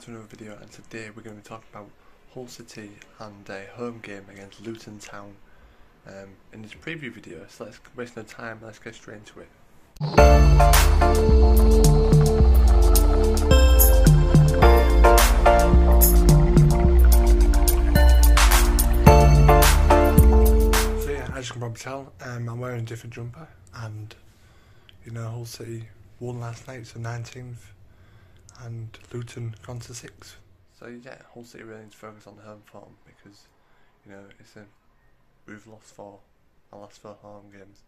to another video, and today we're going to be talking about Hull City and a home game against Luton Town in this preview video. So let's waste no time, let's get straight into it. So yeah, as you can probably tell, I'm wearing a different jumper, and you know, Hull City won last night, so 19th. And Luton gone to 6th. So yeah, Hull City really needs to focus on the home form because, you know, we've lost our last 4 home games,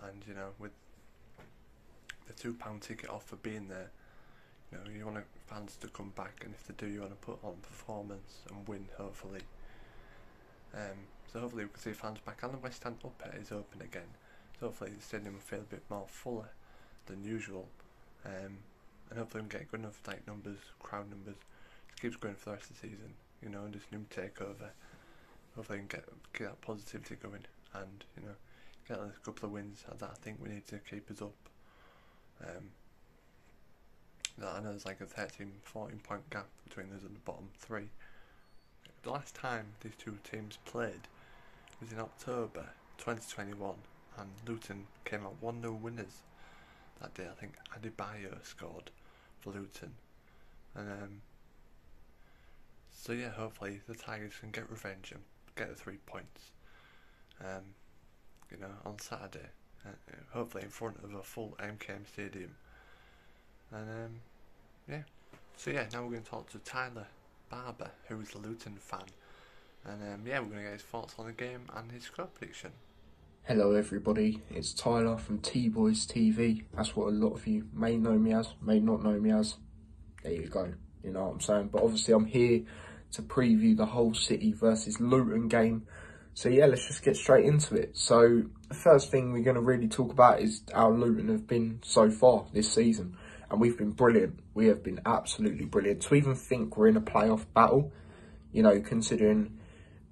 and you know, with the £2 ticket offer being there, you know, you want fans to come back, and if they do, you want to put on performance and win, hopefully. So hopefully we can see fans back, and the West End Upper is open again, so hopefully the stadium will feel a bit more fuller than usual. And hopefully we can get good enough crowd numbers to keep us going for the rest of the season, you know, and this new takeover. Hopefully we can get that positivity going, and you know, get a couple of wins that I think we need to keep us up. I know there's like a 13-14 point gap between us and the bottom 3. The last time these two teams played was in October 2021, and Luton came out 1-0 winners that day. I think Adebayo scored for Luton, and so yeah, hopefully the Tigers can get revenge and get the 3 points, you know, on Saturday, hopefully in front of a full MKM stadium. And yeah, so yeah, now we're going to talk to Tyler Barber, who is a Luton fan, and yeah, we're going to get his thoughts on the game and his score prediction. Hello everybody, it's Tyler from T-Boys TV. That's what a lot of you may know me as, may not know me as. There you go, you know what I'm saying. But obviously I'm here to preview the Hull City versus Luton game. So yeah, let's just get straight into it. So the first thing we're going to really talk about is how Luton have been so far this season. And we've been brilliant. We have been absolutely brilliant. To even think we're in a playoff battle, you know, considering,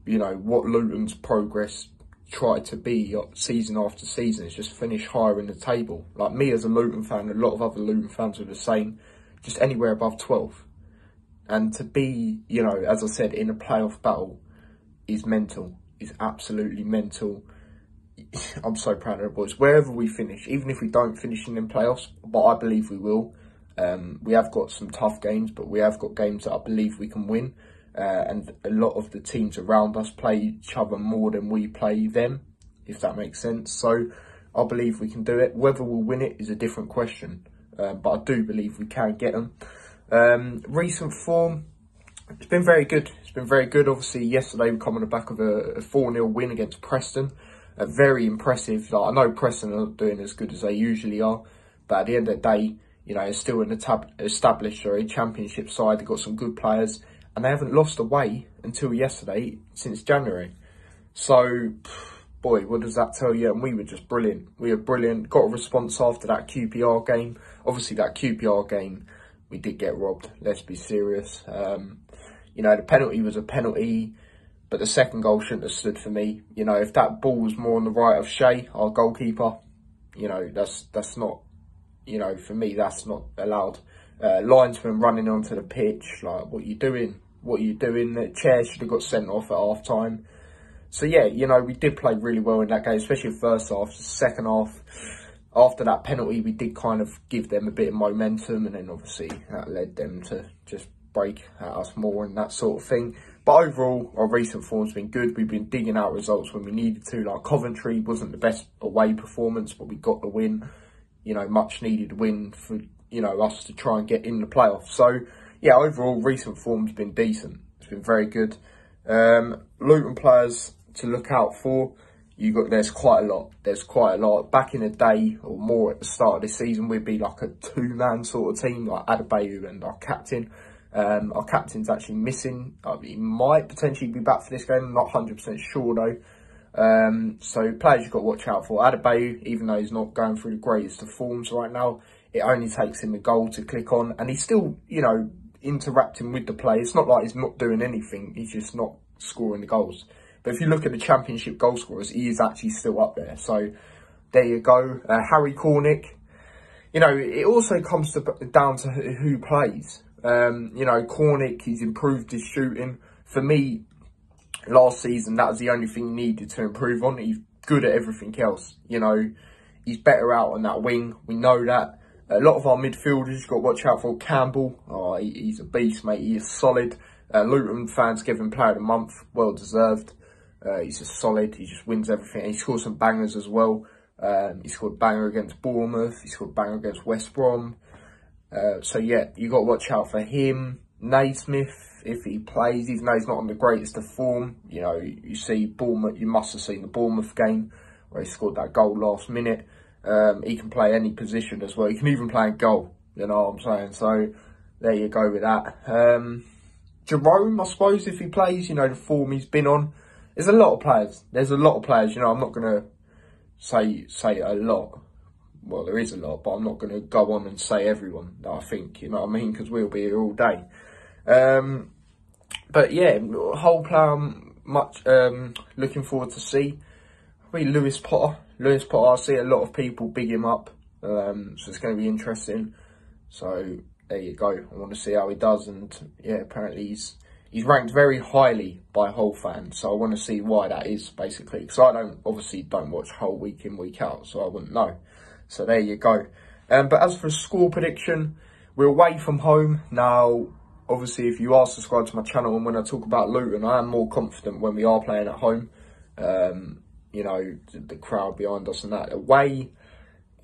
you know, what Luton's progress tried to be season after season, is just finish higher in the table. Like me as a Luton fan, a lot of other Luton fans are the same, just anywhere above 12. And to be, you know, as I said, in a playoff battle is mental, is absolutely mental. I'm so proud of the boys. Wherever we finish, even if we don't finish in the playoffs, but I believe we will. We have got some tough games, but we have got games that I believe we can win. And a lot of the teams around us play each other more than we play them, if that makes sense. So I believe we can do it. Whether we'll win it is a different question, but I do believe we can get them. Recent form, it's been very good. It's been very good. Obviously, yesterday we come on the back of a 4-0 win against Preston. Very impressive. Like, I know Preston are not doing as good as they usually are, but at the end of the day, you know, it's still an established championship side. They've got some good players, and they haven't lost away until yesterday since January. So, boy, what does that tell you? And we were just brilliant. We were brilliant. Got a response after that QPR game. Obviously, that QPR game, we did get robbed. Let's be serious. You know, the penalty was a penalty, but the second goal shouldn't have stood for me. You know, if that ball was more on the right of Shea, our goalkeeper, you know, that's not, you know, for me, that's not allowed. Linesman running onto the pitch, like, what are you doing? What are you doing? The chair should have got sent off at half time. So yeah, you know, we did play really well in that game, especially the first half. The second half, after that penalty, we did kind of give them a bit of momentum, and then obviously that led them to just break at us more and that sort of thing. But overall, our recent form's been good. We've been digging out results when we needed to. Like Coventry wasn't the best away performance, but we got the win. You know, much needed win for, you know, us to try and get in the playoffs. So yeah, overall, recent form's been decent. It's been very good. Luton players to look out for. There's quite a lot. There's quite a lot. Back in the day, or more at the start of this season, we'd be like a 2-man sort of team, like Adebayo and our captain. Our captain's actually missing. He might potentially be back for this game. I'm not 100% sure though. So players you've got to watch out for. Adebayo, even though he's not going through the greatest of forms right now, it only takes him a goal to click on, and he's still, you know, interacting with the play. It's not like he's not doing anything, he's just not scoring the goals. But if you look at the championship goal scorers, he is actually still up there. So there you go. Harry Cornick, you know, it also comes down to who plays. You know, Cornick, he's improved his shooting. For me, last season, that was the only thing he needed to improve on. He's good at everything else. You know, he's better out on that wing. We know that. A lot of our midfielders, you've got to watch out for. Campbell, oh, he's a beast, mate. He is solid. Luton fans give him Player of the Month. Well deserved. He's just solid. He just wins everything. He scored some bangers as well. He scored a banger against Bournemouth. He scored a banger against West Brom. So, yeah, you got to watch out for him. Naismith, if he plays, even though he's not on the greatest of form, you know, you see Bournemouth, you must have seen the Bournemouth game where he scored that goal last minute. He can play any position as well. He can even play in goal, you know what I'm saying? So, there you go with that. Jerome, I suppose, if he plays, you know, the form he's been on. There's a lot of players. There's a lot of players, you know, I'm not going to say a lot. Well, there is a lot, but I'm not going to go on and say everyone that I think, you know what I mean? Because we'll be here all day. But yeah, whole player I'm much looking forward to see. Probably Lewis Potter. Lewis Potter, I see a lot of people big him up. So it's going to be interesting. So there you go. I want to see how he does. And yeah, apparently he's ranked very highly by Hull fans. So I want to see why that is, basically. Because I obviously don't watch Hull week in, week out. So I wouldn't know. So there you go. But as for a score prediction, we're away from home. Now, obviously, if you are subscribed to my channel and when I talk about Luton, I am more confident when we are playing at home. You know, the crowd behind us and that. Away,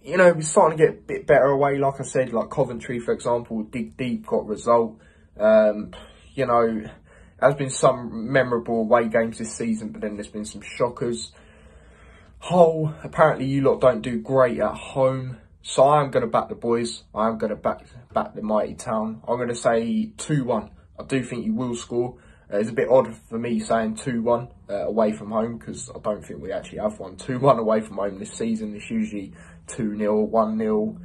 you know, we're starting to get a bit better away. Like I said, like Coventry, for example, dig deep, got a result. You know, there's been some memorable away games this season, but then there's been some shockers. Hull, apparently you lot don't do great at home. So I'm going to back the boys. I'm going to back the mighty town. I'm going to say 2-1. I do think you will score. It's a bit odd for me saying 2-1 away from home because I don't think we actually have one. 2-1 away from home this season. It's usually 2-0, 1-0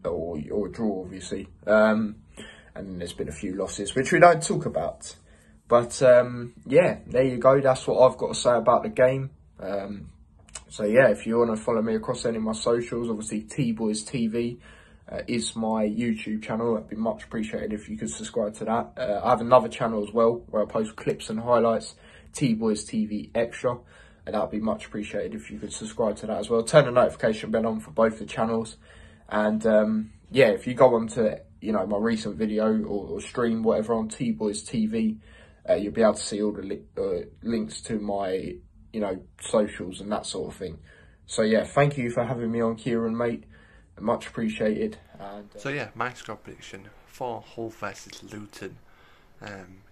or a draw, obviously. And there's been a few losses, which we don't talk about. But, yeah, there you go. That's what I've got to say about the game. So, yeah, if you want to follow me across any of my socials, obviously T-Boys TV is my YouTube channel. That'd be much appreciated if you could subscribe to that. I have another channel as well where I post clips and highlights, T-Boys TV Extra. And that'd be much appreciated if you could subscribe to that as well. Turn the notification bell on for both the channels. And, yeah, if you go on to, you know, my recent video or stream, whatever, on T-Boys TV, you'll be able to see all the links to my, you know, socials and that sort of thing. So, yeah, thank you for having me on, Kieran, mate. Much appreciated. And, So, yeah, my score prediction for Hull versus Luton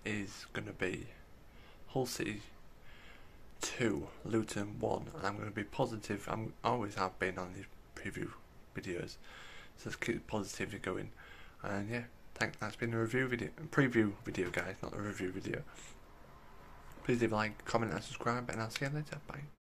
is going to be Hull City 2, Luton 1. And I'm going to be positive. I always have been on these preview videos. So let's keep positivity going. And, yeah, that's been a preview video, guys, not a review video. Please leave a like, comment and subscribe, and I'll see you later. Bye.